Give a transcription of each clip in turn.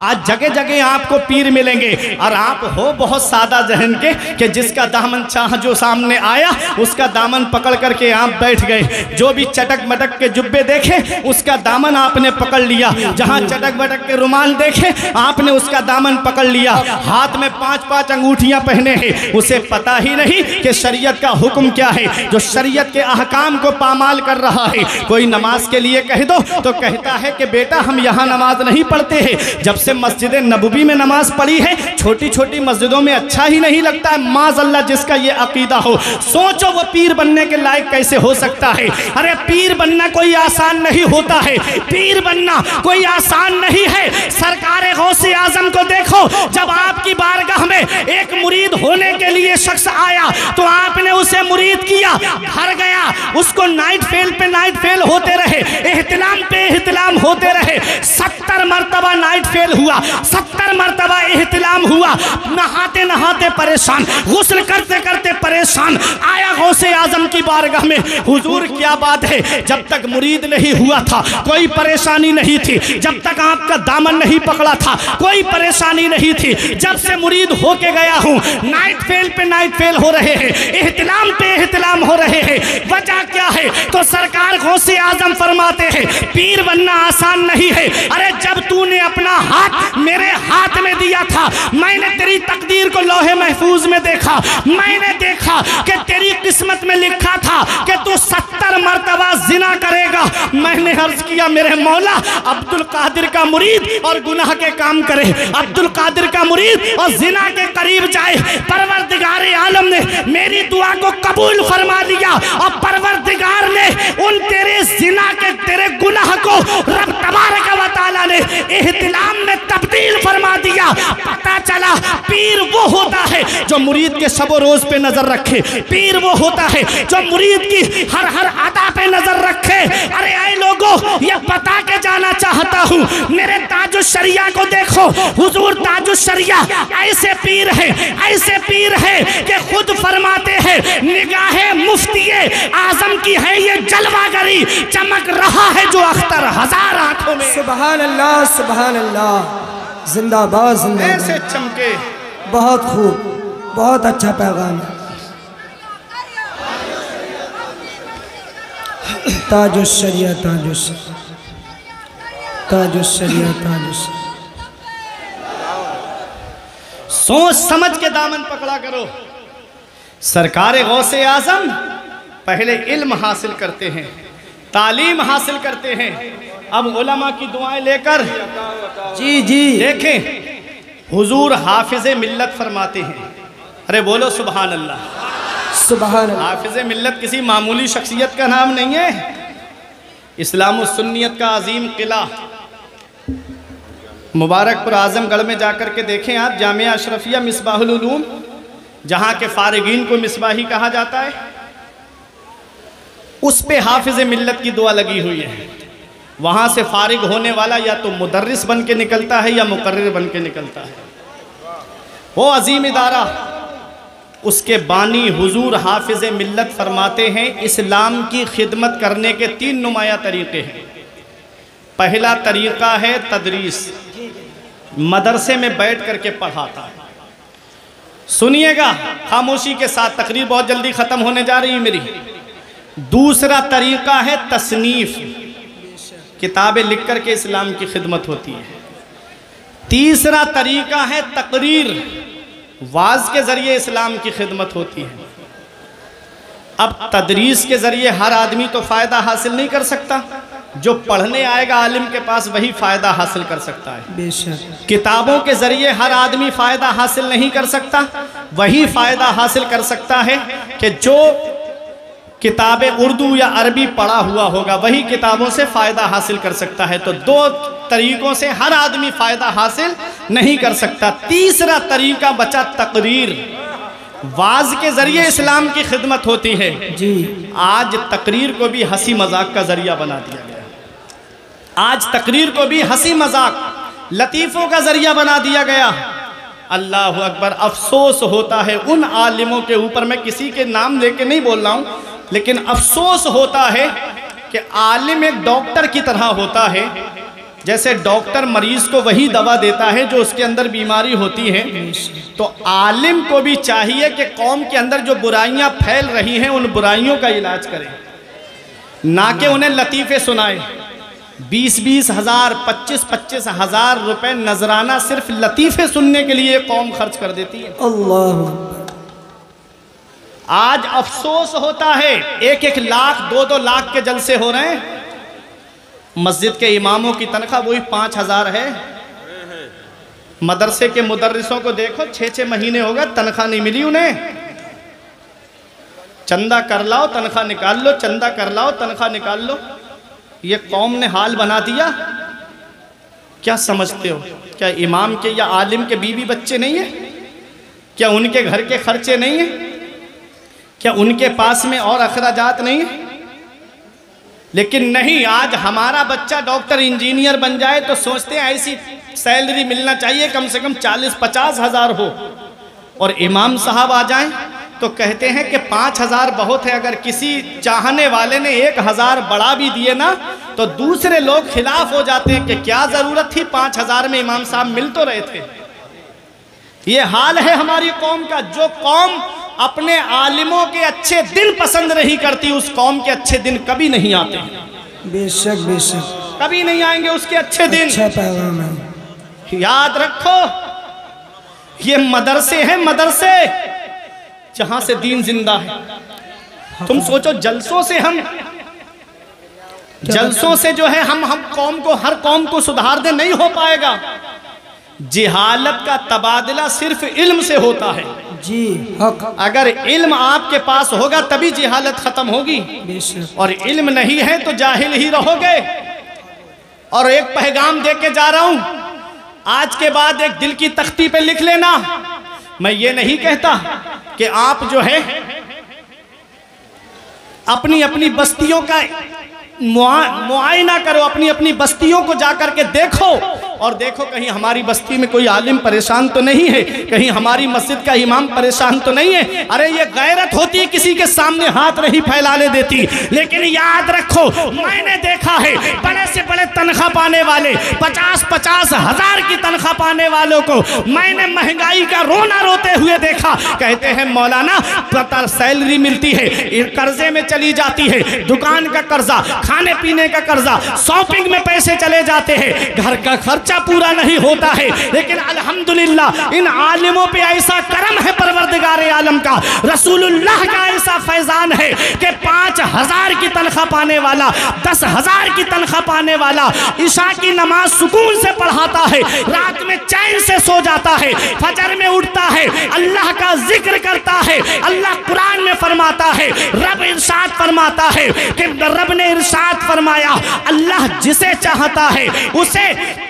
आज जगह जगह आपको पीर मिलेंगे और आप हो बहुत सादा जहन के कि जिसका दामन चाह जो सामने आया उसका दामन पकड़ करके आप बैठ गए। जो भी चटक मटक के जुब्बे देखे उसका दामन आपने पकड़ लिया, जहां चटक मटक के रुमाल देखे आपने उसका दामन पकड़ लिया। हाथ में 5-5 अंगूठियां पहने हैं, उसे पता ही नहीं कि शरीयत का हुक्म क्या है, जो शरीयत के अहकाम को पामाल कर रहा है। कोई नमाज के लिए कह दो तो कहता है कि बेटा हम यहाँ नमाज नहीं पढ़ते हैं। जब से मस्जिद नबवी में नमाज पढ़ी है, छोटी छोटी मस्जिदों में अच्छा ही नहीं लगता है। माज़अल्लाह जिसका ये अकीदा हो, सोचो वो पीर बनने के लायक कैसे हो सकता है। अरे पीर बनना कोई आसान नहीं होता है, पीर बनना कोई आसान नहीं है। सरकार गौसे आजम को देखो, जब आपकी बारगाह में एक मुरीद होने के लिए शख्स आया तो आपने उसे मुरीद किया, घर गया, उसको नाइट फेल पे नाइट फेल होते रहे, एहतिलाम पे एहतिलाम होते रहे। 70 मरतबा नाइट फेल हुआ, 70 मरतबा एहतिलाम हुआ, नहाते नहाते परेशान, गुस्ल करते करते परेशान। आया गौसे आजम की बारगाह में, हुजूर क्या बात है, जब तक मुरीद नहीं हुआ था कोई परेशानी नहीं थी, जब तक आपका दामन नहीं पकड़ा था कोई परेशानी नहीं थी, जब से मुरीद होके गया हूँ नाइट फेल पे नाइट फेल हो रहे हैं, एहतिलाम पे एहतिलाम हो रहे हैं। वजह क्या है? तो सरकार गौसे आजम फरमाते हैं पीर बनना आसान नहीं है। अरे जब तूने अपना हाथ मेरे हाथ में दिया था, मैंने तेरी तकदीर को लोहे महफूज में देखा, मैंने देखा कि तेरी किस्मत में लिखा था कि तू 70 मरतबा जिना करेगा। मैंने अर्ज किया मेरे मौला, अब्दुल कादिर का मुरीद और गुनाह के काम करे, अब्दुल कादिर का मुरीद और जिना के करीब जाए। परवरदिगार आलम ने मेरी दुआ को कबूल फरमा लिया और परवरदिगार ने उन तेरे जिना के तेरे गुनाह को रब तबारक व तआला ने इहतिलाम में तब्दील फरमा दिया। पता चला पीर वो होता है जो मुरीद के शबो रोज पे नजर रखे, पीर वो होता है जो मुरीद की हर हर अदा पे नजर रखे। अरे ऐ लोगों, ये बता के जाना चाहता हूँ, मेरे ताजुश शरिया को देखो, हुजूर ताजुश शरिया ऐसे पीर है, ऐसे पीर है कि खुद फरमाते हैं निगाहे मुफ्तिये आजम की है ये जलवागरी, चमक रहा है जो अख्तर हजार आंखों में। सुभान अल्लाह, सुभान अल्लाह, जिंदाबाद जिंदाबाद। ऐसे चमके, बहुत खूब, बहुत अच्छा पैगाम है। ताजुश शरिया, ताजुश ताजुश शरिया, ताजुश। सोच समझ के दामन पकड़ा करो। सरकार गौसे आजम पहले इल्म हासिल करते हैं, तालीम हासिल करते हैं, अब उलमा की दुआएं लेकर जी जी देखें हुजूर हाफिज़े मिल्लत फरमाते हैं। अरे बोलो सुभान अल्लाह। सुभान अल्लाह। हाफिज़े मिल्लत किसी मामूली शख्सियत का नाम नहीं है, इस्लाम और सुन्नियत का अजीम किला। मुबारकपुर आजमगढ़ में जाकर के देखें आप, जामिया अशरफिया मिसबाहुल उलूम, जहाँ के फारिगीन को मिसबाही कहा जाता है, उस पे हाफिज़े मिल्लत की दुआ लगी हुई है। वहाँ से फारिग होने वाला या तो मुदर्रिस बन के निकलता है या मुकर्रिर बन के निकलता है। वो अजीम इदारा, उसके बानी हुजूर हाफिज़े मिल्लत फरमाते हैं इस्लाम की खिदमत करने के 3 नुमाया तरीक़े हैं। पहला तरीक़ा है तदरीस, मदरसे में बैठ करके पढ़ाता है। सुनिएगा खामोशी के साथ, तकरीर बहुत जल्दी ख़त्म होने जा रही है मेरी। दूसरा तरीक़ा है तसनीफ़, किताबें लिख कर के इस्लाम की खिदमत होती है। तीसरा तरीक़ा है तकरीर, वाज के ज़रिए इस्लाम की खिदमत होती है। अब तदरीस के ज़रिए हर आदमी तो फ़ायदा हासिल नहीं कर सकता, जो पढ़ने आएगा आलिम के पास वही फ़ायदा हासिल कर सकता है। बेशक। किताबों के ज़रिए हर आदमी फ़ायदा हासिल नहीं कर सकता, वही फ़ायदा हासिल कर सकता है कि जो किताबें उर्दू या अरबी पढ़ा हुआ होगा वही किताबों से फ़ायदा हासिल कर सकता है। तो 2 तरीक़ों से हर आदमी फ़ायदा हासिल नहीं कर सकता। तीसरा तरीक़ा बचा तकरीर, वाज के ज़रिए इस्लाम की खिदमत होती है जी। आज तकरीर को भी हंसी मजाक का ज़रिया बना दिया गया, आज तकरीर को भी हंसी मजाक लतीफ़ों का ज़रिया बना दिया गया। अल्लाह अकबर। अफसोस होता है उन आलिमों के ऊपर, मैं किसी के नाम लेके नहीं बोल रहा हूँ, लेकिन अफसोस होता है कि आलिम एक डॉक्टर की तरह होता है जैसे डॉक्टर मरीज को वही दवा देता है जो उसके अंदर बीमारी होती है, तो आलिम को भी चाहिए कि कौम के अंदर जो बुराइयां फैल रही हैं उन बुराइयों का इलाज करें, ना कि उन्हें लतीफ़े सुनाए। 20-20 हज़ार 25-25 हज़ार रुपए नजराना सिर्फ लतीफ़े सुनने के लिए कौम खर्च कर देती है। अल्लाह। आज अफसोस होता है 1-1 लाख 2-2 लाख के जलसे हो रहे हैं। मस्जिद के इमामों की तनख्वाह वही 5,000 है। मदरसे के मुदर्रिसों को देखो 6-6 महीने हो गए तनख्वाह नहीं मिली उन्हें। चंदा कर लाओ तनख्वाह निकाल लो, चंदा कर लाओ तनख्वाह निकाल लो। ये कौम ने हाल बना दिया। क्या समझते हो, क्या इमाम के या आलिम के बीवी बच्चे नहीं है? क्या उनके घर के खर्चे नहीं है? क्या उनके पास में और अखराजात नहीं है? लेकिन नहीं, आज हमारा बच्चा डॉक्टर इंजीनियर बन जाए तो सोचते हैं ऐसी सैलरी मिलना चाहिए कम से कम 40-50 हज़ार हो, और इमाम साहब आ जाएं तो कहते हैं कि 5,000 बहुत है। अगर किसी चाहने वाले ने 1,000 बढ़ा भी दिए ना तो दूसरे लोग खिलाफ हो जाते हैं कि क्या ज़रूरत थी, 5,000 में इमाम साहब मिल तो रहे थे। ये हाल है हमारी कौम का। जो कौम अपने आलिमों के अच्छे दिन पसंद नहीं करती, उस कौम के अच्छे दिन कभी नहीं आते। बेशक बेशक कभी नहीं आएंगे उसके अच्छे दिन। अच्छा पैगाम है। याद रखो, ये मदरसे हैं, मदरसे जहां से दीन जिंदा है। तुम सोचो जलसों से जो है हम कौम को, हर कौम को सुधार दे, नहीं हो पाएगा। जिहालत का तबादला सिर्फ इल्म से होता है। जी हक। अगर इल्म आपके पास होगा तभी जिहालत खत्म होगी, और इल्म नहीं है तो जाहिल ही रहोगे। और एक पैगाम दे के जा रहा हूं, आज के बाद एक दिल की तख्ती पे लिख लेना। मैं ये नहीं कहता कि आप जो है अपनी अपनी बस्तियों का मुआयना करो, अपनी अपनी बस्तियों को जाकर के देखो, और देखो कहीं हमारी बस्ती में कोई आलिम परेशान तो नहीं है, कहीं हमारी मस्जिद का इमाम परेशान तो नहीं है। अरे ये गैरत होती है, किसी के सामने हाथ नहीं फैलाने देती। लेकिन याद रखो, मैंने देखा है बड़े से बड़े तनख्वाह पाने वाले, 50-50 हज़ार की तनख्वाह पाने वालों को मैंने महंगाई का रोना रोते हुए देखा। कहते हैं मौलाना पता सैलरी मिलती है, कर्जे में चली जाती है, दुकान का कर्जा, खाने पीने का कर्जा, शॉपिंग में पैसे चले जाते हैं, घर का खर्चा पूरा नहीं होता है। लेकिन अल्हम्दुलिल्लाह इन आलिमों पे ऐसा करम है परवरदिगार आलम का, रसूलुल्लाह का ऐसा फैजान है कि 5,000 की तनख्वाह पाने वाला, 10,000 की तनख्वाह पाने वाला ईशा की नमाज सुकून से पढ़ाता है, रात में चैन से सो जाता है, फजर में उठता है, अल्लाह का जिक्र करता है। अल्लाह कुरान में फरमाता है, रब इरशाद फरमाता है कि रब ने इरशाद फरमाया, अल्लाह जिसे चाहता है उसे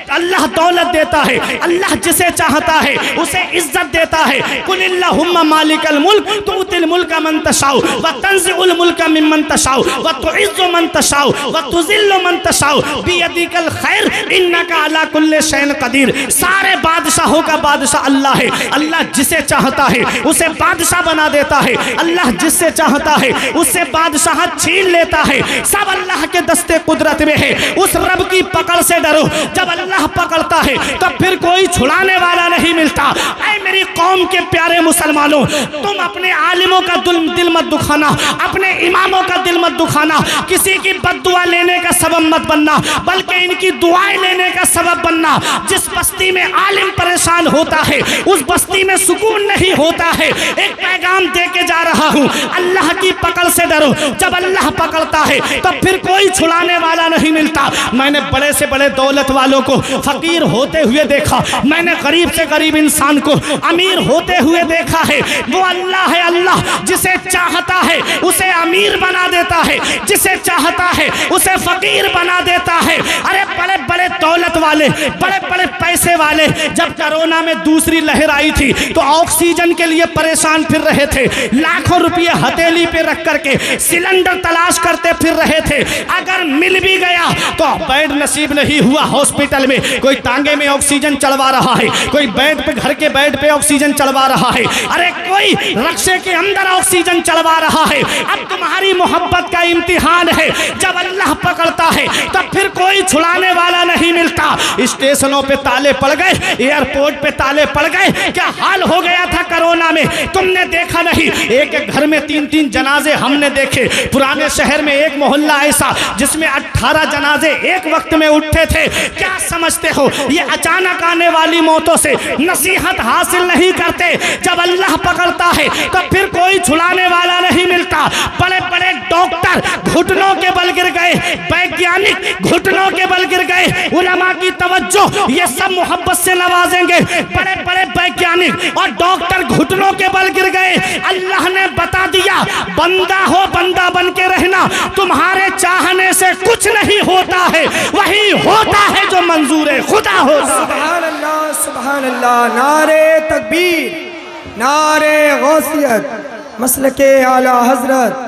अल्लाह दौलत देता है, अल्लाह जिसे चाहता है उसे इज्जत देता है। कुलिल्लाहुम्मा मालिकल मुल्क तुतिल मुल्का मन तशाउ व तंज़िउल मुल्का मिम्मन तशाउ व तुइज़्ज़ु मन तशाउ व तुज़िल्लु मन तशाउ बियदिकल खैर इन्नका अला कुल्लि शैइन कदीर। सारे बादशाहों का बादशाह अल्लाह है। अल्लाह जिसे चाहता है उसे बादशाह बना देता है, अल्लाह जिससे चाहता है उससे बादशाह छीन लेता है। सब अल्लाह के दस्ते कुदरत में है। उस रब की पकड़ से डरो। जब अल्लाह पकड़ता है तो फिर कोई छुड़ाने वाला नहीं मिलता। ऐ मेरी कौम के प्यारे मुसलमानों, तुम अपने आलिमों का दिल मत दुखाना, अपने इमामों का दिल मत दुखाना, किसी की बद्दुआ लेने का सबब मत बनना, बल्कि इनकी दुआएं लेने का सबब बनना। जिस बस्ती में आलिम परेशान होता है उस बस्ती में सुकून नहीं होता है। एक पैगाम दे के जा रहा हूँ, अल्लाह की पकड़ से डरो। जब अल्लाह पकड़ता है तो फिर कोई छुड़ाने वाला नहीं मिलता। मैंने बड़े से बड़े दौलत वालों को फकीर होते हुए देखा, मैंने गरीब से गरीब इंसान को अमीर होते हुए देखा है। वो अल्लाह है, अल्लाह जिसे चाहता है उसे अमीर बना देता है, जिसे चाहता है उसे फकीर बना देता है। अरे बड़े बड़े दौलत वाले, बड़े बड़े पैसे वाले जब कोरोना में दूसरी लहर आई थी तो ऑक्सीजन के लिए परेशान फिर रहे थे, लाखों रुपये हथेली पे रख करके सिलेंडर तलाश करते फिर रहे थे। अगर मिल भी गया तो बेड नसीब नहीं हुआ हॉस्पिटल में, कोई तांगे में ऑक्सीजन चढ़वा चढ़वा रहा है, कोई बेड पे, घर के बेड पे ऑक्सीजन चढ़वा रहा है, अरे कोई रक्शे के अंदर ऑक्सीजन चढ़वा रहा है। अब तुम्हारी मोहब्बत का इम्तिहान है, जब अल्लाह पकड़ता है तब फिर कोई छुड़ाने वाला नहीं मिलता। स्टेशनों पे ताले पड़ गए, एयरपोर्ट पे ताले पड़ गए, क्या हाल हो गया था कोरोना में, तुमने देखा नहीं? एक एक घर में 3-3 जनाजे हमने देखे। पुराने शहर में एक मोहल्ला ऐसा जिसमें 18 जनाजे एक वक्त में उठे थे। क्या समझते हो, ये अचानक आने वाली मौतों से नसीहत हासिल नहीं करते। जब अल्लाह पकड़ता है तो फिर कोई छुड़ाने वाला नहीं मिलता। बड़े बड़े डॉक्टर घुटनों के बल गिर गए, वैज्ञानिक घुटनों के बल गिर गए, उलमा की तवज्जो ये सब मोहब्बत से नवाजेंगे। बड़े बड़े वैज्ञानिक और डॉक्टर घुटनों के बल गिर गए। अल्लाह ने बता दिया, बंदा हो बंदा बन के रहना, तुम्हारे चाहने से कुछ नहीं होता है, वही होता है जो मंजूर है खुदा हो। सुभान अल्लाह, सुभान अल्लाह। नारे तकबीर, नारे गौसियत, मसलके आला हजरत।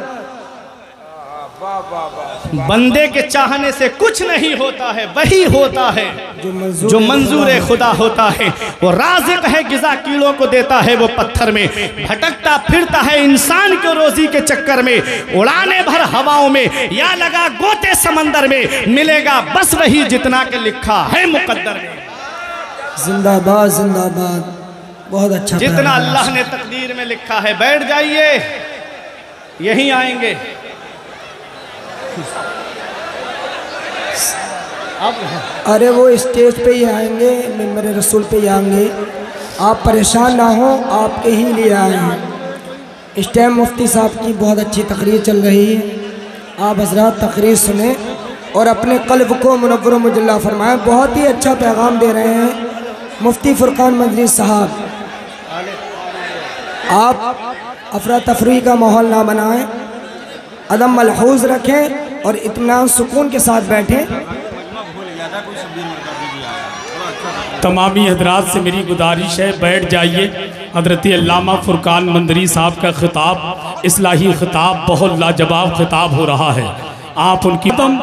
बंदे के चाहने से कुछ नहीं होता है, वही होता है जो मंजूर खुदा होता है। वो राज़िक है, गिज़ा कीड़ों को देता है वो पत्थर में, भटकता फिरता है इंसान को रोजी के चक्कर में, उड़ाने भर हवाओं में या लगा गोते समंदर में, मिलेगा बस वही जितना के लिखा है मुकद्दर में। जिंदाबाद जिंदाबाद, बहुत अच्छा। जितना अल्लाह ने तकदीर में लिखा है। बैठ जाइए, यहीं आएंगे अब। अरे वो स्टेज पे ही आएंगे, मेरे रसूल पे ही आएंगे, आप परेशान ना हो, आपके ही लिए आए हैं। इस टाइम मुफ्ती साहब की बहुत अच्छी तकरीर चल रही है, आप हजरात तकरीर सुने और अपने कल्ब को मुनव्वर मुजल्ला फरमाएं। बहुत ही अच्छा पैगाम दे रहे हैं मुफ्ती फुरकान मदनी साहब। आप अफरा तफरी का माहौल ना बनाएं, अदम मलहूज रखें और इत्मीनान सुकून के साथ बैठें। तमामी हजरात से मेरी गुजारिश है, बैठ जाइए। हज़रत अल्लामा फुरकान मंदरी साहब का खिताब, इस्लाही खिताब, बहुत लाजवाब खिताब हो रहा है। आप उनकी तम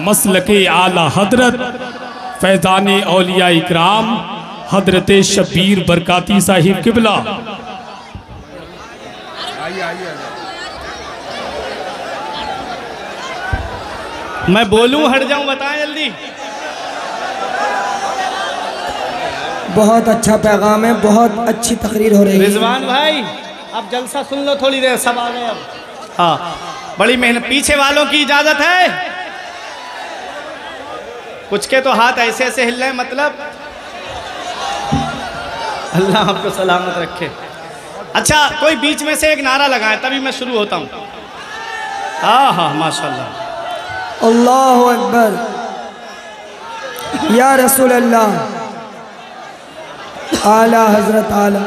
मसलके आला हजरत फैज़ान औलिया इकराम हजरत शब्बीर बरकाती साहिब किबला। मैं बोलूं हट जाऊं, बताएं जल्दी। बहुत अच्छा पैगाम है, बहुत अच्छी तकरीर हो रही है। रिजवान भाई अब जलसा सुन लो थोड़ी देर, सब आ गए अब। हाँ, बड़ी मेहनत। पीछे वालों की इजाजत है? कुछ के तो हाथ ऐसे ऐसे हिल रहे, मतलब अल्लाह आपको सलामत रखे। अच्छा, कोई बीच में से एक नारा लगाए तभी मैं शुरू होता हूँ। हाँ हाँ, माशाल्लाह। अल्लाहु अकबर, या रसूल अल्लाह, आला हजरत आला।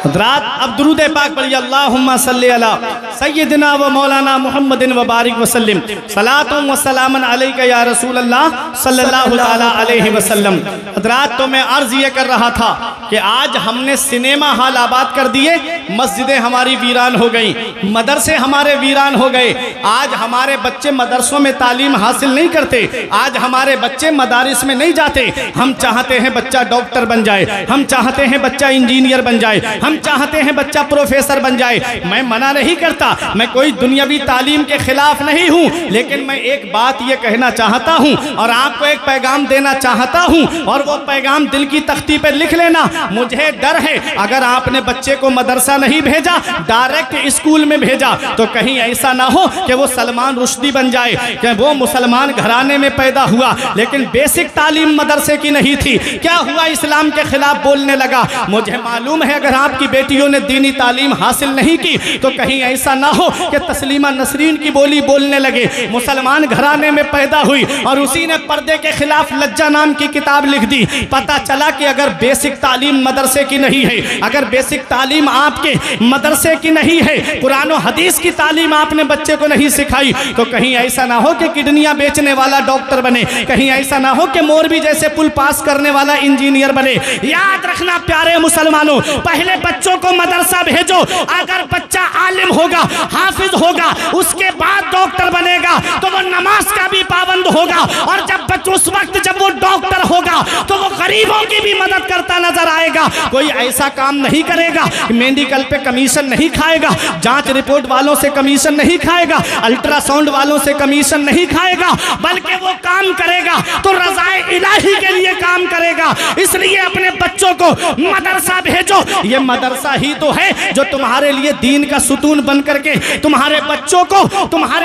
हज़रात अब दुरूद पाक पढ़िए। अल्लाहुम्मा सल्ली अला सय्यिदिना व मौलाना मुहम्मदिन व बारिक वसल्लम, सलातुम व सलामन अलैका या रसूल अल्लाह सल्लल्लाहु ताला अलैहि वसल्लम। हज़रात, तो मैं अर्ज़ ये कर रहा था कि आज हमने सिनेमा हॉल आबाद कर दिए, मस्जिदें हमारी वीरान हो गई, मदरसे हमारे वीरान हो गए। आज हमारे बच्चे मदरसों में तालीम हासिल नहीं करते, आज हमारे बच्चे मदारिस में नहीं जाते। हम चाहते हैं बच्चा डॉक्टर बन जाए, हम चाहते हैं बच्चा इंजीनियर बन जाए, हम चाहते हैं बच्चा प्रोफेसर बन जाए। मैं मना नहीं करता, मैं कोई दुनियावी तालीम के खिलाफ नहीं हूँ, लेकिन मैं एक बात ये कहना चाहता हूँ और आपको एक पैगाम देना चाहता हूँ, और वो पैगाम दिल की तख्ती पर लिख लेना। मुझे डर है अगर आपने बच्चे को मदरसा नहीं भेजा, डायरेक्ट स्कूल में भेजा, तो कहीं ऐसा ना हो कि वो सलमान रुश्दी बन जाए, कि वो मुसलमान घराने में पैदा हुआ लेकिन बेसिक तालीम मदरसे की नहीं थी, क्या हुआ इस्लाम के खिलाफ बोलने लगा। मुझे मालूम है अगर आपकी बेटियों ने दीनी तालीम हासिल नहीं की तो कहीं ऐसा ना हो कि तस्लीमा नसरीन की बोली बोलने लगे। मुसलमान घराने में पैदा हुई और उसी ने पर्दे के खिलाफ लज्जा नाम की किताब लिख दी। पता चला कि अगर बेसिक तालीम मदरसे की नहीं है, अगर बेसिक तालीम आपके मदरसे की नहीं है, कुरान और हदीस की तालीम आपने बच्चे को नहीं सिखाई, तो कहीं ऐसा ना हो कि किडनियां बेचने वाला डॉक्टर बने, कहीं ऐसा ना हो कि मोरबी जैसे पुल पास करने वाला इंजीनियर बने। याद रखना प्यारे मुसलमानों, पहले बच्चों को मदरसा भेजो। अगर बच्चा आलिम होगा, हाफिज होगा, उसके बाद डॉक्टर बनेगा तो वो नमाज का भी पाबंद होगा। और उस वक्त जब वो डॉक्टर होगा तो वो गरीबों की भी मदद करता नजर आएगा। कोई ऐसा काम नहीं करेगा, मेडिकल पे कमीशन नहीं खाएगा, जांच रिपोर्ट वालों से कमीशन नहीं खाएगा, अल्ट्रासाउंड वालों से कमीशन नहीं खाएगा, बल्कि वो काम करेगा तो रज़ाए इलाही के लिए काम करेगा। इसलिए अपने बच्चों को मदरसा भेजो। ये मदरसा ही तो है जो तुम्हारे लिए दीन का सुतून बन करके तुम्हारे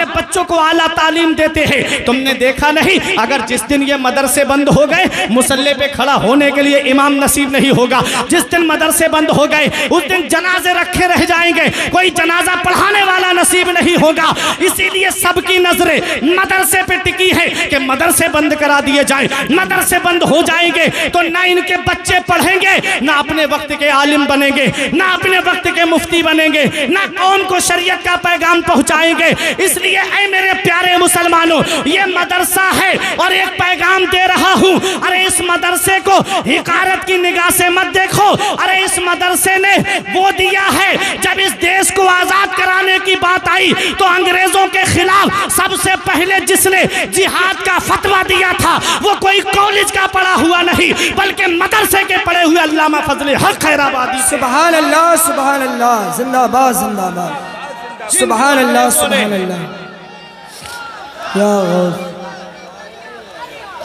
बच्चों को आला तालीम देते हैं। तुमने देखा नहीं, अगर जिस दिन ये मदरसे बंद हो गए, मुसल्ले पे खड़ा होने के लिए इमाम नसीब नहीं होगा। जिस दिन मदरसे बंद हो गए उस दिन जनाजे रखे रह जाएंगे, कोई जनाजा पढ़ाने वाला नसीब नहीं होगा। इसीलिए सबकी नजरें मदरसे पे टिकी है कि मदरसे बंद करा दिए जाए। मदरसे बंद हो जाएंगे तो ना इनके बच्चे पढ़ेंगे, ना अपने वक्त के आलिम बनेंगे, ना अपने वक्त के मुफ्ती बनेंगे, ना कौम को शरीयत का पैगाम पहुंचाएंगे। इसलिए ऐ मेरे प्यारे मुसलमानों, ये मदरसा है और एक पैगाम दे रहा हूं। अरे इस मदरसे को हिकारत की निगाह से मत देखो। अरे इस मदरसे ने वो दिया है, जब इस देश को आजाद कराने की बात आई तो अंग्रेजों के खिलाफ सबसे पहले जिसने जिहाद का फतवा दिया था वो कोई कॉलेज का पढ़ा हुआ नहीं, बल्कि मदरसे के पढ़े हुए अल्लामा फजले हक खैराबादी। सुभान अल्लाह, सुभान अल्लाह, जिंदाबाद जिंदाबाद, सुभान अल्लाह, सुभान अल्लाह। या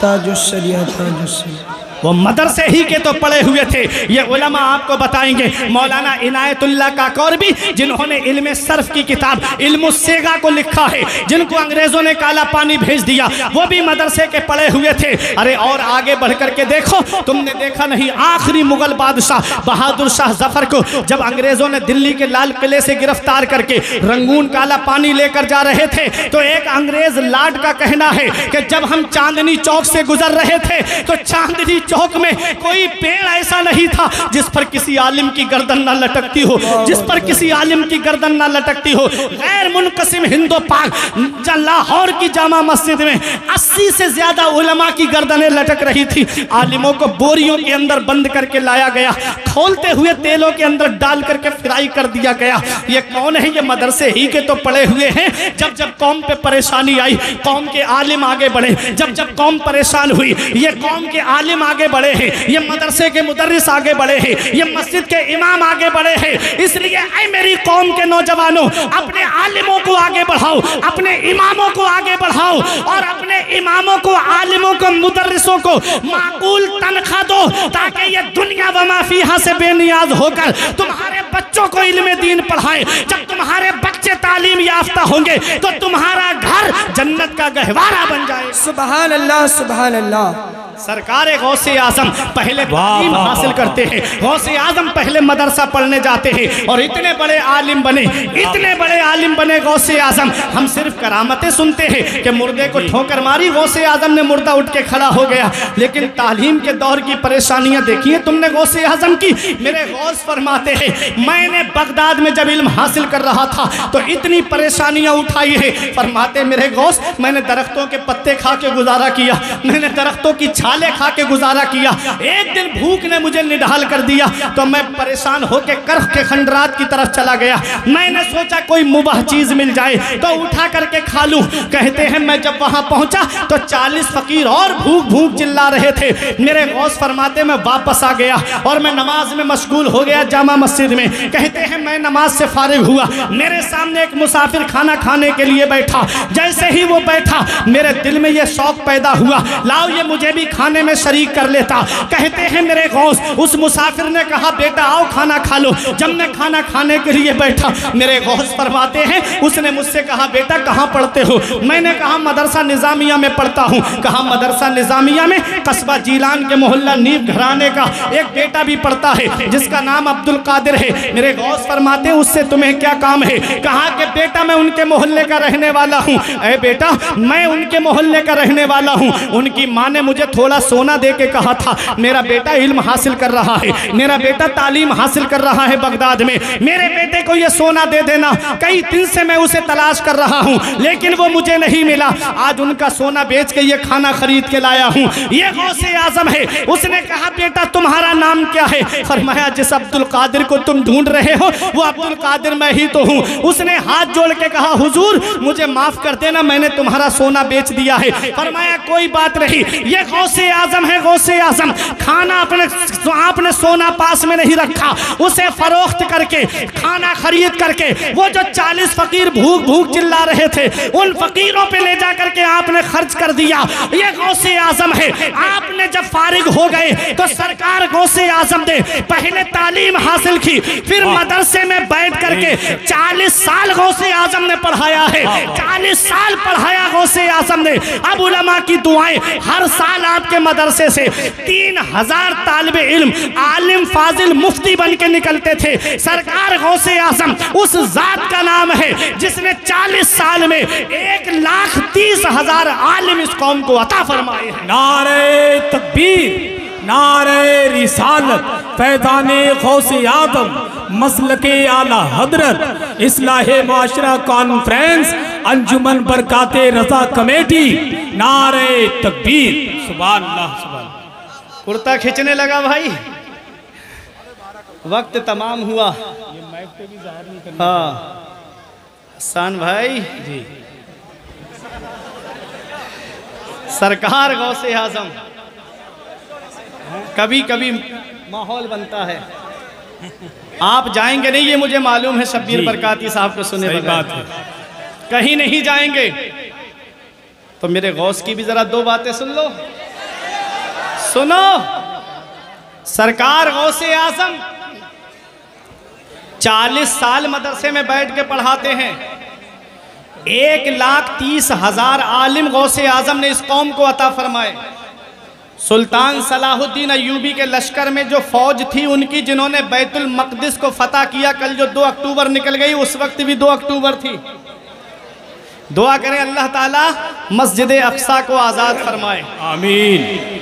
ताजुस्सरिया ताजुस्सरिया, वो मदरसे ही के तो पढ़े हुए थे। ये उलमा आपको बताएंगे। मौलाना इनायतुल्लाह काकोरबी, जिन्होंने इल्म सर्फ की किताब इल्मुस्सेगा को लिखा है, जिनको अंग्रेजों ने काला पानी भेज दिया, वो भी मदरसे के पढ़े हुए थे। अरे और आगे बढ़ करके देखो, तुमने देखा नहीं, आखिरी मुगल बादशाह बहादुर शाह जफर को जब अंग्रेजों ने दिल्ली के लाल किले से गिरफ्तार करके रंगून काला पानी लेकर जा रहे थे, तो एक अंग्रेज लाट का कहना है कि जब हम चांदनी चौक से गुजर रहे थे तो चांदनी चौक में कोई पेड़ ऐसा नहीं था जिस पर किसी आलिम की गर्दन ना लटकती हो, जिस पर किसी आलिम की गर्दन ना लटकती हो। गैर मुनकसिम हिंदो पाक लाहौर की जामा मस्जिद में 80 से ज्यादा उलमा की गर्दनें लटक रही थी। आलिमों को बोरियों के अंदर बंद करके लाया गया, खोलते हुए तेलों के अंदर डाल करके फ्राई कर दिया गया। ये कौन है? ये मदरसे ही के तो पड़े हुए हैं। जब जब कौम पे परेशानी आई, कौम के आलिम आगे बढ़े। जब जब कौम परेशान हुई, ये कौम के आलिम आगे बढ़े हैं, ये मदरसे के मुदर्रिस आगे बढ़े हैं, ये मस्जिद के इमाम आगे बढ़े हैं। इसलिए ऐ मेरी कौम के नौजवानों, अपने आलिमों को आगे बढ़ाओ, अपने इमामों को आगे बढ़ाओ और अपने इमामों को, आलिमों को, मुदर्रिसों को माकूल तनख्वाह दो, ताकि ये दुनिया व माफिया से बेनियाज होकर तुम्हारे बच्चों को इल्म दीन पढ़ाएं। जब तुम्हारे बच्चे तालीम याफ्ता होंगे तो तुम्हारा घर जन्नत का गहवारा बन जाए। सुभान अल्लाह, सुभान अल्लाह। सरकार गौसे आजम पहले तालीम हासिल करते हैं, गौसे आजम पहले मदरसा पढ़ने जाते हैं और इतने बड़े आलिम बने, इतने बड़े आलिम बने गौसे आजम। हम सिर्फ करामतें सुनते हैं कि मुर्दे को ठोकर मारी, गौसे आजम ने मुर्दा उठ के खड़ा हो गया, लेकिन तालीम के दौर की परेशानियां देखी है तुमने गौसे आजम की। मेरे गौस फरमाते हैं, मैंने बगदाद में जब इल्म हासिल कर रहा था तो इतनी परेशानियां उठाई है। फरमाते मेरे गौस, मैंने दरख्तों के पत्ते खा के गुजारा किया, मैंने दरख्तों की छाले खा के गुजारा किया। एक दिन भूख ने मुझे निढाल कर दिया तो मैं परेशान होकर कर्फ के खंडरात की तरफ चला गया। मैंने सोचा कोई मुबाह चीज मिल जाए तो उठा करके खा लूं। कहते हैं मैं जब वहां पहुंचा तो 40 फकीर और भूख भूख चिल्ला रहे थे। मेरे गौस फरमाते मैं वापस आ गया और मैं नमाज में मशगूल हो गया जामा मस्जिद में। कहते हैं मैं नमाज से फारिग हुआ, मेरे सामने एक मुसाफिर खाना खाने के लिए बैठा। जैसे ही वो बैठा मेरे दिल में ये शौक पैदा हुआ, लाओ ये मुझे भी खाने में शरीक कर लेता। कहते हैं मेरे गौस, उस मुसाफिर ने कहा बेटा आओ खाना खा लो। जब मैं खाना खाने के लिए बैठा, मेरे गौस फरमाते हैं उसने मुझसे कहा बेटा कहाँ पढ़ते हो? मैंने कहा मदरसा निजामिया में पढ़ता हूँ। कहा मदरसा निजामिया में? कस्बा जीलान के मोहल्ला नीव घराने का एक बेटा भी पढ़ता है जिसका नाम अब्दुल कादिर है। मेरे गौस फरमाते हैं उससे तुम्हें क्या काम है? कहा कि बेटा मैं उनके मोहल्ले का रहने वाला हूँ। अरे बेटा मैं उनके मोहल्ले का रहने वाला हूँ, उनकी माँ ने मुझे थोड़ा तोड़ा सोना दे के कहा था मेरा बेटा इल्म हासिल कर रहा है, मेरा बेटा तालीम हासिल कर रहा है बगदाद में, मेरे बेटे को ये सोना दे देना। कई दिन से मैं उसे तलाश कर रहा हूँ लेकिन वो मुझे नहीं मिला। आज उनका सोना बेच के ये खाना खरीद के लाया हूँ। ये गौसे आजम है। उसने कहा बेटा तुम्हारा नाम क्या है? फरमाया जिस अब्दुल कादिर को तुम ढूंढ रहे हो वो अब्दुल कादिर मैं ही तो हूँ। उसने हाथ जोड़ के कहा हुजूर मुझे माफ कर देना, मैंने तुम्हारा सोना बेच दिया है। फरमाया कोई बात नहीं, ये गौसे आजम है, गौसे आजम। खाना आपने सोना पास में नहीं रखा, उसे फरोख्त करके खाना खरीद करके वो जो 40 फकीर भूख भूख चिल्ला रहे थे उन फकीरों पे ले जा करके आपने खर्च कर दिया। ये गौसे आजम है। आपने जब फारिग हो गए तो सरकार गौसे आजम ने पहले तालीम हासिल की, फिर मदरसे में बैठ करके 40 साल गौसे आजम ने पढ़ाया है। 40 साल पढ़ाया गौसे आजम ने। अब उलमा की दुआएं, हर साल आपके मदरसे से 3000 तालिबे इल्म आलिम फाजिल मुफ्ती बन के निकलते थे। सरकार गौसे आजम उस जात का नाम है जिसने 40 साल में 1,30,000 आलिम इस कौम को अता फरमाए हैं। नारे तकबीर, नारे रिसालत, फैज़ाने गौसे आज़म, मसलके आला हजरत, इस्लाहे माशरा कॉन्फ्रेंस, अंजुमन बरकाते रजा कमेटी, नारे तकबीर। सुभान अल्लाह, सुभान। कुर्ता खींचने लगा भाई, वक्त तमाम हुआ। हाँ हसन भाई जी, सरकार गौसे आजम, कभी कभी माहौल बनता है। आप जाएंगे नहीं ये मुझे मालूम है, शब्बीर बरकाती साहब को सुने बात है, कहीं नहीं जाएंगे तो मेरे गौस की भी जरा दो बातें सुन लो। सुनो, सरकार गौसे आजम 40 साल मदरसे में बैठ के पढ़ाते हैं। 1,30,000 आलिम गौसे आजम ने इस कौम को अता फरमाए। सुल्तान सलाहुद्दीन अय्यूबी के लश्कर में जो फौज थी उनकी, जिन्होंने बैतुल मक़दिस को फतह किया, कल जो 2 अक्टूबर निकल गई, उस वक्त भी 2 अक्टूबर थी। दुआ करें अल्लाह ताला मस्जिद अक्सा को आज़ाद फरमाए, आमीन।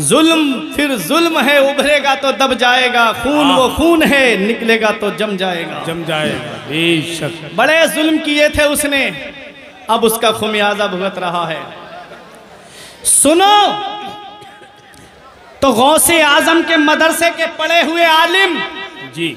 जुल्म फिर जुल्म है, उभरेगा तो दब जाएगा, खून वो खून है, निकलेगा तो जम जाएगा, जम जाएगा बेशक। बड़े जुल्म किए थे उसने, अब उसका खुमियाजा भुगत रहा है। सुनो तो गौसे आजम के मदरसे के पढ़े हुए आलिम जी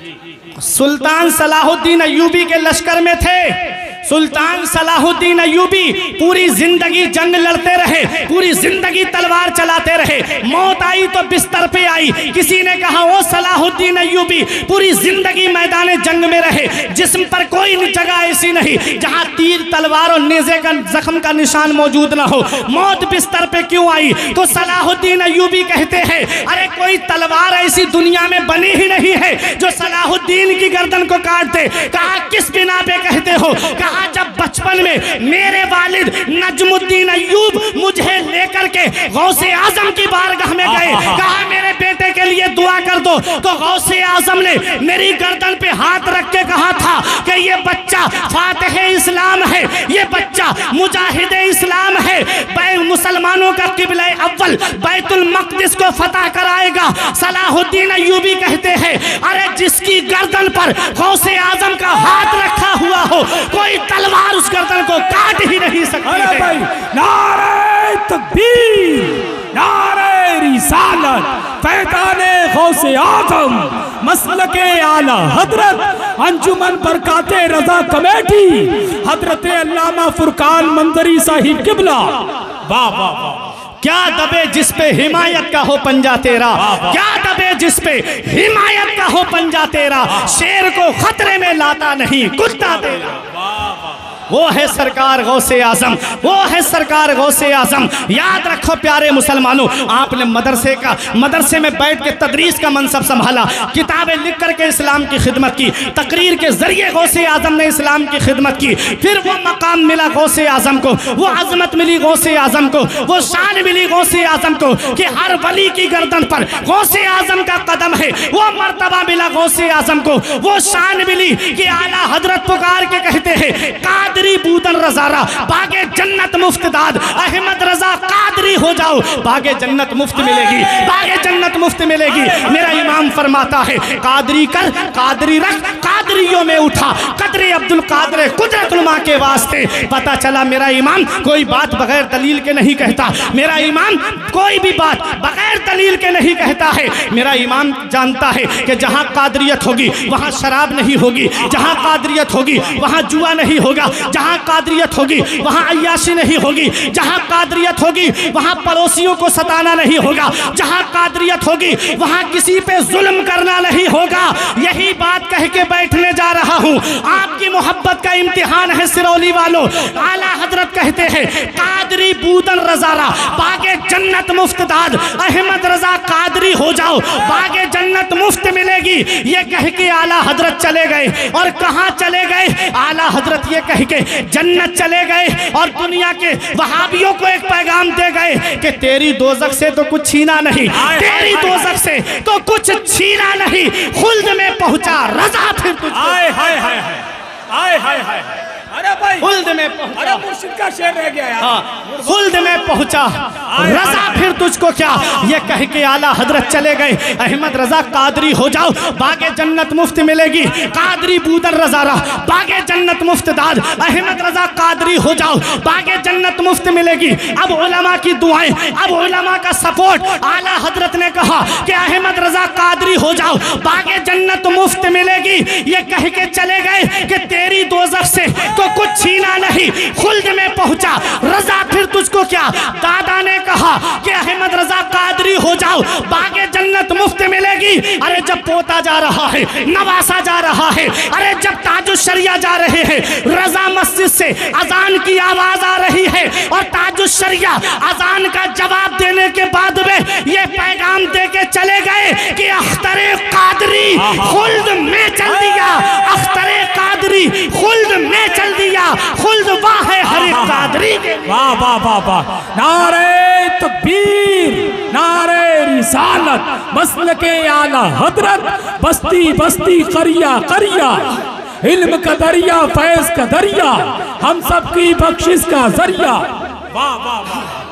सुल्तान सलाहुद्दीन अय्यूबी के लश्कर में थे। सुल्तान सलाहुद्दीन अय्यूबी पूरी जिंदगी जंग लड़ते रहे, पूरी जिंदगी तलवार चलाते रहे। मौत आई तो बिस्तर पे आई। किसी ने कहा ओ सलाहुद्दीन अय्यूबी पूरी जिंदगी मैदान जंग में रहे, जिस्म पर कोई जगह ऐसी नहीं जहां तीर तलवार और नेज़े का जख्म का निशान मौजूद ना हो, मौत बिस्तर पे क्यों आई? तो सलाहुद्दीन अय्यूबी कहते हैं अरे कोई तलवार ऐसी दुनिया में बनी ही नहीं है जो सलाहुद्दीन की गर्दन को काट दे। कहा किस बिना पे कहते हो? कहा जब बचपन में मेरे वालिद नजमुद्दीन अय्यूब मुझे लेकर के गौसे आजम की बारगाह में गए, कहा मेरे बेटे के लिए दुआ कर दो, तो गौसे आजम ने मेरी गर्दन पे हाथ रख के कहा था कि ये बच्चा फातिह इस्लाम है, ये बच्चा मुजाहिद इस्लाम है, मुसलमानों का किबला अव्वल बैतुल मक़दिस को फतह कराएगा। सलाहुद्दीन अय्यूबी कहते हैं अरे जिसकी गर्दन पर गौसे आजम का हाथ रखा हुआ हो, कोई तलवार उस गर्दन को काट ही नहीं सकती। अरे भाई, नारे तकबीर, नारे रिसालत, फैज़ाने गौसे आज़म, मसलके आला हजरत, अंजुमन बरकाते रजा कमेटी, हजरत अल्लामा फुरकान मंदरी साहिब किबला। वाह वाह वाह। क्या दबे जिस पे हिमायत का हो पंजा तेरा, क्या दबे जिस पे हिमायत का हो पंजा तेरा, शेर को खतरे में लाता नहीं कुत्ता तेरा। वो है सरकार गौसे आजम, वो है सरकार गौसे आजम। याद रखो प्यारे मुसलमानों, आपने मदरसे में बैठ के तदरीस का मनसब संभाला, किताबें लिख करके इस्लाम की खिदमत की, तकरीर के जरिए गौसे आजम ने इस्लाम की खिदमत की। फिर वो मकाम मिला गौसे आजम को, वो अजमत मिली गौसे आजम को, वो शान मिली गौसे आजम को कि हर वली की गर्दन पर गौसे आजम का कदम है। वो मर्तबा मिला गौसे आजम को, वो शान मिली कि आला हजरत पुकार के कहते हैं कादरी बूदन रजारा बागे जन्नत मुफ्तदाद, अहमद रजा कादरी कादरी हो जाओ, बागे जन्नत मुफ्त मिलेगी, बागे जन्नत मुफ्त मिलेगी। मेरा इमाम फरमाता है कादरी कर, कादरी रख, कादरियों में उठा, कदरे अब्दुल कादर कुदरतुल माँ के वास्ते। पता चला मेरा इमाम कोई बात बगैर दलील के नहीं कहता, मेरा इमाम कोई भी बात बगैर दलील के नहीं कहता है। मेरा इमाम जानता है कि जहाँ कादरियत होगी वहाँ शराब नहीं होगी, जहाँ कादरियत होगी वहाँ जुआ नहीं होगा, जहाँ कादरियत होगी वहाँ अय्याशी नहीं होगी, जहाँ कादरियत होगी वहाँ पड़ोसियों को सताना नहीं होगा, जहाँ कादरियत होगी वहाँ किसी पे जुल्म करना नहीं होगा। यही बात कह के बैठने जा रहा हूँ। आपकी मोहब्बत का इम्तिहान है सिरौली वालों। आला हजरत कहते हैं कादरी बूदन रजारा बागे जन्नत मुफ्त दाद, अहमद रजा कादरी हो जाओ बागे जन्नत मुफ्त मिलेगी। ये कह के आला हजरत चले गए। और कहाँ चले गए? आला हजरत ये कह के जन्नत चले गए और दुनिया के वहाबियों को एक पैगाम दे गए कि तेरी दोजख से तो कुछ छीना नहीं, तेरी दोजख से तो कुछ छीना नहीं, खुल्द में पहुंचा रजा फिर तुझको। हाय हाय हाय हाय हाय हाय। अरे भाई खुल्द में पहुंचा, अरे मुर्शिद का शेर रह गया यार। हाँ, खुल्द में पहुंचा रजा फिर तुझको क्या। ये कह के आला हजरत चले गए। अहमद रजा कादरी हो जाओ बागे जन्नत मुफ्त मिलेगी, कादरी बूदर रजारा बागे जन्नत मुफ्त दाद, अहमद रजा कादरी हो जाओ बागे जन्नत मुफ्त मिलेगी। अब उलमा की दुआएं, अब उलमा का सपोर्ट। आला हजरत ने कहा कि अहमद रजा कादरी हो जाओ बागे जन्नत मुफ्त मिलेगी। ये कह के चले गए कि तेरी दोजख से तो कुछ छीना नहीं, खुल्द में पहुंचा रजा फिर तुझको क्या। दादा ने कहा कि अहमद रजा कादरी हो जाओ बागे जन्नत मुफ्त मिलेगी। अरे जब पोता जा रहा है, नवासा जा रहा है, अरे जब ताजुश शरिया जा रहे हैं, रजा मस्जिद से अजान की आवाज आ रही है और ताजुश शरिया अजान का जवाब देने के बाद में ये पैगाम दे के चले गए कि अख्तरे कादरी खुल्द में चल दिया, अख्तरे कादरी खुल्द में चल दिया, खुल्द वाह है हर एक कादरी के। वाह वाह वाह वाह। नारे तकबीर, नारे रिसालत, मसलके आला हजरत, बस्ती बस्ती करिया करिया, इल्म का दरिया फैज का दरिया, हम सबकी बख्शिश का जरिया। वाह वाह वाह।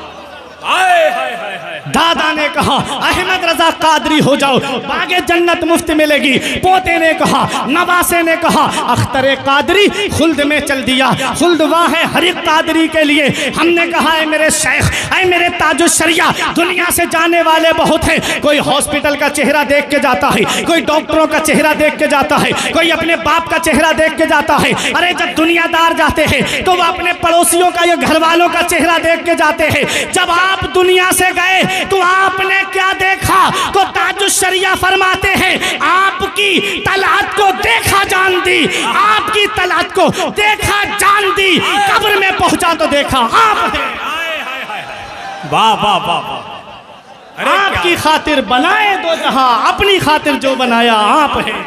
दादा ने कहा अहमद रजा कादरी हो जाओ बागे जन्नत मुफ्त मिलेगी। पोते ने कहा, नवासे ने कहा अख्तरे कादरी खुल्द में चल दिया, खुल्द वहाँ है हर एक कादरी के लिए। हमने कहा है मेरे शेख, ऐ मेरे ताजुश शरिया, दुनिया से जाने वाले बहुत हैं। कोई हॉस्पिटल का चेहरा देख के जाता है, कोई डॉक्टरों का चेहरा देख के जाता है, कोई अपने बाप का चेहरा देख के जाता है। अरे जब दुनियादार जाते हैं तो वह अपने पड़ोसियों का या घर वालों का चेहरा देख के जाते हैं। जब आप दुनिया से गए तो आपने क्या देखा? तो ताजुश शरिया फरमाते हैं आपकी तलात को देखा जान दी, आपकी तलात को देखा जान दी, कब्र में पहुंचा तो देखा आप हैं। वाह वाह वाह वाह। आपकी खातिर बनाए दो जहां, अपनी खातिर जो बनाया आप हैं।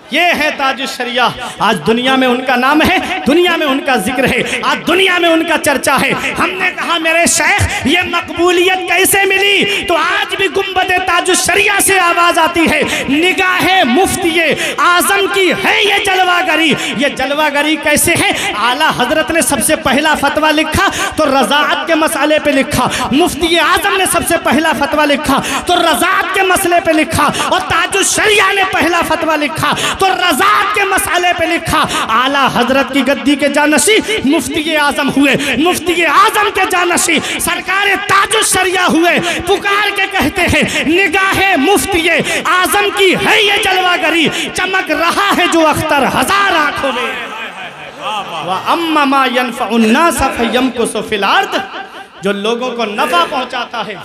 ये है ताजुश शरिया। आज दुनिया में उनका नाम है, दुनिया में उनका जिक्र है, आज दुनिया में उनका चर्चा है। हमने कहा मेरे शेख ये मकबूलियत कैसे मिली? तो आज भी गुंबद ताजुश शरिया से आवाज आती है निगाहे मुफ्ती आजम की है ये जलवागरी। ये जलवागरी कैसे है? आला हजरत ने सबसे पहला फतवा लिखा तो रजाअत के मसाले पे लिखा, मुफ्ती आजम ने सबसे पहला फतवा लिखा तो रजाअत के मसले पे लिखा, और ताजुश शरिया ने पहला फतवा लिखा तो रज़ात के मसाले पे लिखा। आला हजरत की गद्दी के जानशी मुफ्ती आजम हुए, मुफ्ती आजम के जानशी सरकार ताजुश शरिया हुए। पुकार के कहते हैं निगाहे मुफ्ती आजम की है ये जलवागरी, चमक रहा है जो अख्तर हजार आंखों में। व अम्मा मा यनफ़उन्नास फ़यमकुसु फ़िल अर्द, जो लोगों को नफा पहुंचाता है,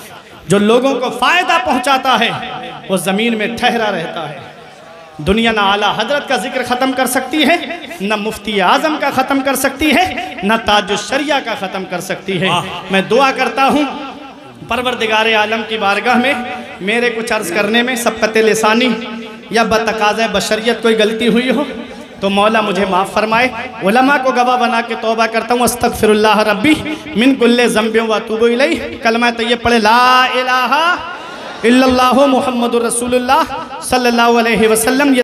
जो लोगों को फायदा पहुंचाता है, वो जमीन में ठहरा रहता है। दुनिया ना आला हजरत का जिक्र ख़त्म कर सकती है, न मुफ्ती आज़म का ख़त्म कर सकती है, न ताजुश शरिया का ख़त्म कर सकती है। मैं दुआ करता हूँ परवरदिगार आलम की बारगाह में मेरे कुछ अर्ज़ करने में सबक़त लिसानी या बतकाज़े बशरियत कोई गलती हुई हो तो मौला मुझे माफ़ फरमाए। उलमा को गवाह बना के तौबा करता हूँ अस्तग़फिरुल्लाह रब्बी मिन कुल्ले ज़ंबिन व अतूबु इलैह। कलमा तय्यब पढ़े ला इलाहा इल्लल्लाहु मुहम्मदुर रसूलुल्लाह सल्लल्लाहु अलैहि वसल्लम।